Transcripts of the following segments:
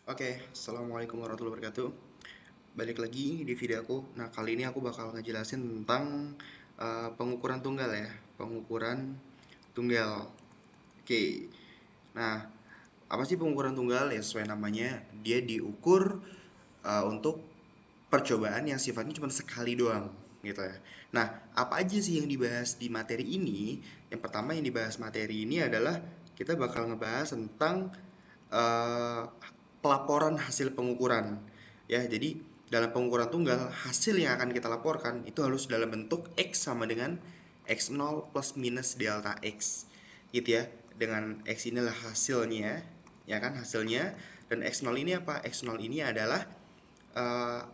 Oke, Assalamualaikum warahmatullahi wabarakatuh. Balik lagi di video aku. Nah, kali ini aku bakal ngejelasin tentang pengukuran tunggal ya. Pengukuran tunggal. Oke. Nah, apa sih pengukuran tunggal? Ya, sesuai namanya, dia diukur untuk percobaan yang sifatnya cuma sekali doang, gitu ya. Nah, apa aja sih yang dibahas di materi ini? Yang pertama yang dibahas materi ini adalah kita bakal ngebahas tentang eh, pelaporan hasil pengukuran. Ya, jadi dalam pengukuran tunggal, hasil yang akan kita laporkan itu harus dalam bentuk X sama dengan X0 plus minus delta X. Gitu ya. Dengan X inilah hasilnya, ya kan hasilnya. Dan X0 ini apa? X0 ini adalah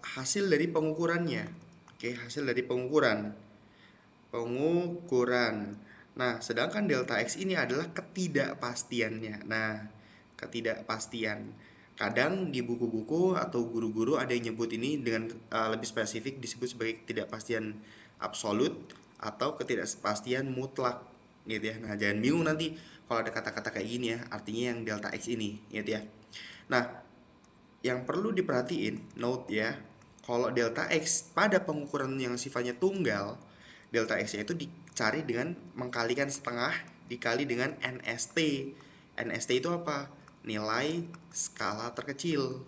hasil dari pengukurannya. Oke, hasil dari pengukuran. Pengukuran. Nah, sedangkan delta X ini adalah ketidakpastiannya. Nah, ketidakpastian. Kadang di buku-buku atau guru-guru ada yang nyebut ini dengan lebih spesifik disebut sebagai ketidakpastian absolut atau ketidakpastian mutlak gitu ya. Nah, jangan bingung nanti kalau ada kata-kata kayak gini ya, artinya yang delta X ini gitu ya. Nah, yang perlu diperhatiin, note ya, kalau delta X pada pengukuran yang sifatnya tunggal, delta X itu dicari dengan mengkalikan setengah dikali dengan NST. NST itu apa? Nilai skala terkecil.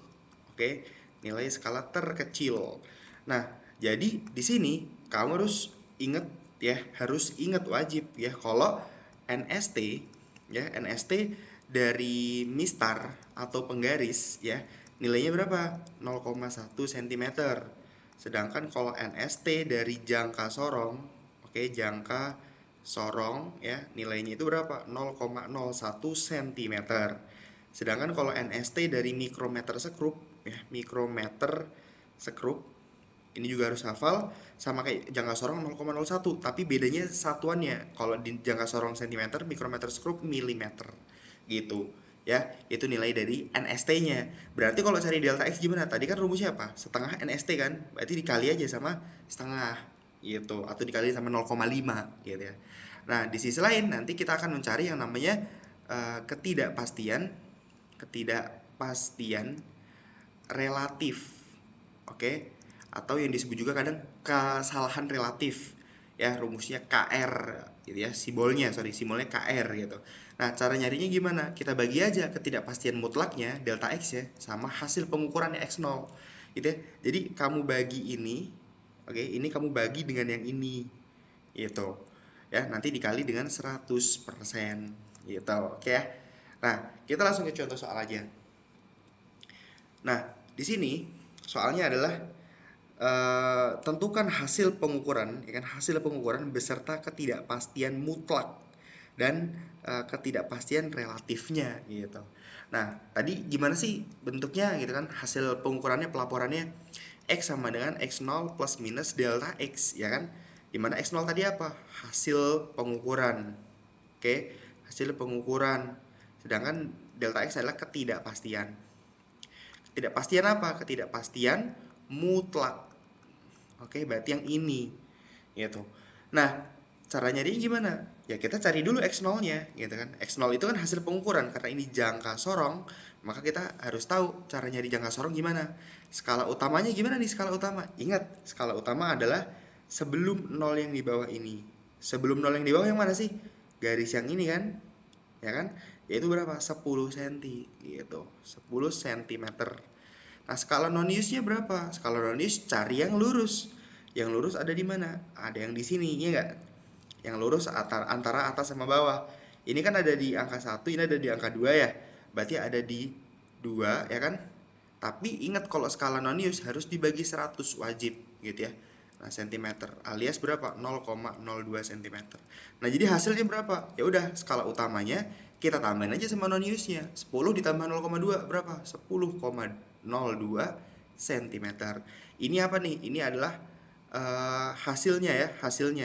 Oke, nilai skala terkecil. Nah, jadi di sini kamu harus ingat ya, harus ingat wajib ya kalau NST ya, NST dari mistar atau penggaris ya, nilainya berapa? 0,1 cm. Sedangkan kalau NST dari jangka sorong, oke, jangka sorong ya, nilainya itu berapa? 0,01 cm. Sedangkan kalau NST dari mikrometer sekrup ya, mikrometer sekrup ini juga harus hafal sama kayak jangka sorong 0,01, tapi bedanya satuannya. Kalau di jangka sorong cm, mikrometer sekrup milimeter. Gitu. Ya, itu nilai dari NST-nya. Berarti kalau cari delta X gimana? Tadi kan rumusnya apa? Setengah NST kan? Berarti dikali aja sama setengah gitu atau dikali sama 0,5 gitu ya. Nah, di sisi lain nanti kita akan mencari yang namanya ketidakpastian ketidakpastian relatif. Oke, atau yang disebut juga kadang kesalahan relatif ya, rumusnya KR gitu ya, simbolnya KR gitu. Nah, cara nyarinya gimana? Kita bagi aja ketidakpastian mutlaknya delta X ya sama hasil pengukurannya X0 gitu ya. Jadi kamu bagi ini, oke, ini kamu bagi dengan yang ini gitu ya, nanti dikali dengan 100% gitu, oke ya. Nah, kita langsung ke contoh soal aja. Nah, di sini soalnya adalah tentukan hasil pengukuran, ya kan, hasil pengukuran beserta ketidakpastian mutlak dan ketidakpastian relatifnya gitu. Nah, tadi gimana sih bentuknya gitu kan? Hasil pengukurannya, pelaporannya X sama dengan X0 plus minus delta X, ya kan? Dimana X0 tadi apa? Hasil pengukuran. Oke, hasil pengukuran. Sedangkan delta X adalah ketidakpastian. Ketidakpastian apa? Ketidakpastian mutlak. Oke, berarti yang ini gitu. Nah, cara nyari gimana? Ya kita cari dulu X0-nya gitu kan. X0 itu kan hasil pengukuran, karena ini jangka sorong, maka kita harus tahu cara nyari jangka sorong gimana. Skala utamanya gimana nih skala utama? Ingat, skala utama adalah sebelum nol yang di bawah ini. Sebelum nol yang di bawah yang mana sih? Garis yang ini kan? Ya kan? Yaitu berapa? 10 cm gitu. 10 cm. Nah, skala non-use-nya berapa? Skala non-use cari yang lurus. Yang lurus ada di mana? Ada yang di sini, ya nggak? Yang lurus antara atas sama bawah. Ini kan ada di angka 1, ini ada di angka 2 ya. Berarti ada di 2, ya kan? Tapi ingat kalau skala non-use harus dibagi 100 wajib gitu ya. Nah, cm alias berapa? 0,02 cm. Nah, jadi hasilnya berapa? Ya udah, skala utamanya kita tambahin aja sama non-use-nya. 10 ditambah 0,2 berapa? 10,02 cm. Ini apa nih? Ini adalah hasilnya ya, hasil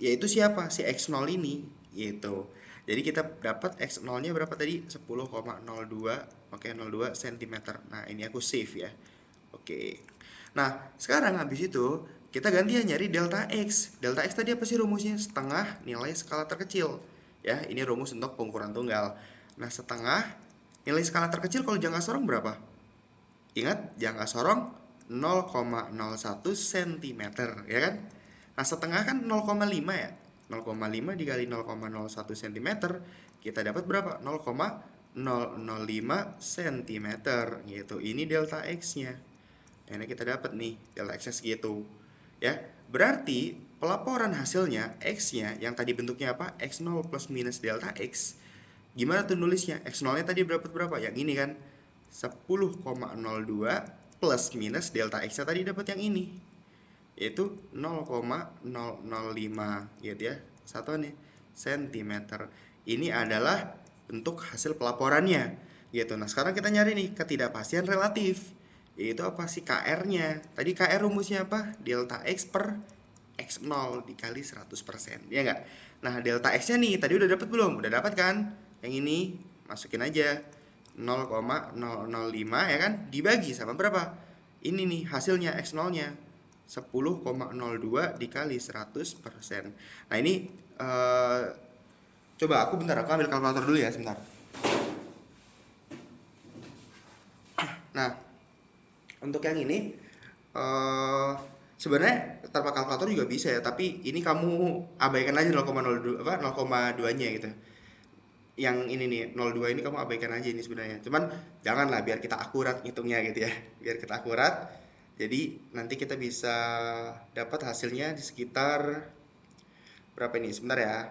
yaitu siapa? Si X0 ini gitu. Jadi kita dapat X0-nya berapa tadi? 10,02. Oke, 02 cm. Nah, ini aku save ya. Oke. Nah, sekarang habis itu kita gantian nyari delta X. Delta X tadi apa sih rumusnya? Setengah nilai skala terkecil. Ya, ini rumus untuk pengukuran tunggal. Nah, setengah Nilai skala terkecil kalau jangka sorong berapa? Ingat, jangka sorong 0,01 cm, ya kan? Nah, setengah kan 0,5 ya. 0,5 dikali 0,01 cm, kita dapat berapa? 0,005 cm gitu. Ini delta X-nya. Ini kita dapat nih, delta X-nya segitu. Ya, berarti pelaporan hasilnya X-nya yang tadi bentuknya apa? X0 plus minus delta X. Gimana tuh nulisnya? X0-nya tadi berapa? Yang ini kan? 10,02 plus minus delta X-nya tadi dapat yang ini, yaitu 0,005 gitu ya, satuannya cm. Ini adalah bentuk hasil pelaporannya gitu. Nah, sekarang kita nyari nih ketidakpastian relatif, yaitu apa sih? KR-nya. Tadi KR rumusnya apa? Delta X per X0 dikali 100%, ya nggak? Nah, delta X-nya nih tadi udah dapat belum? Udah dapat kan? Yang ini masukin aja 0,005 ya kan, dibagi sama berapa? Ini nih hasilnya X0-nya 10,02 dikali 100%. Nah, ini coba aku bentar, aku ambil kalkulator dulu ya sebentar. Nah, untuk yang ini sebenarnya tanpa kalkulator juga bisa ya, tapi ini kamu abaikan aja 0,02 apa 0,2-nya gitu. Yang ini nih 02 ini kamu abaikan aja ini sebenarnya. Cuman janganlah, biar kita akurat ngitungnya gitu ya. Biar kita akurat. Jadi nanti kita bisa dapat hasilnya di sekitar berapa ini? Sebentar ya.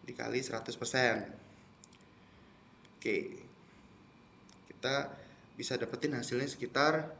Dikali 100%. Oke. Kita bisa dapetin hasilnya sekitar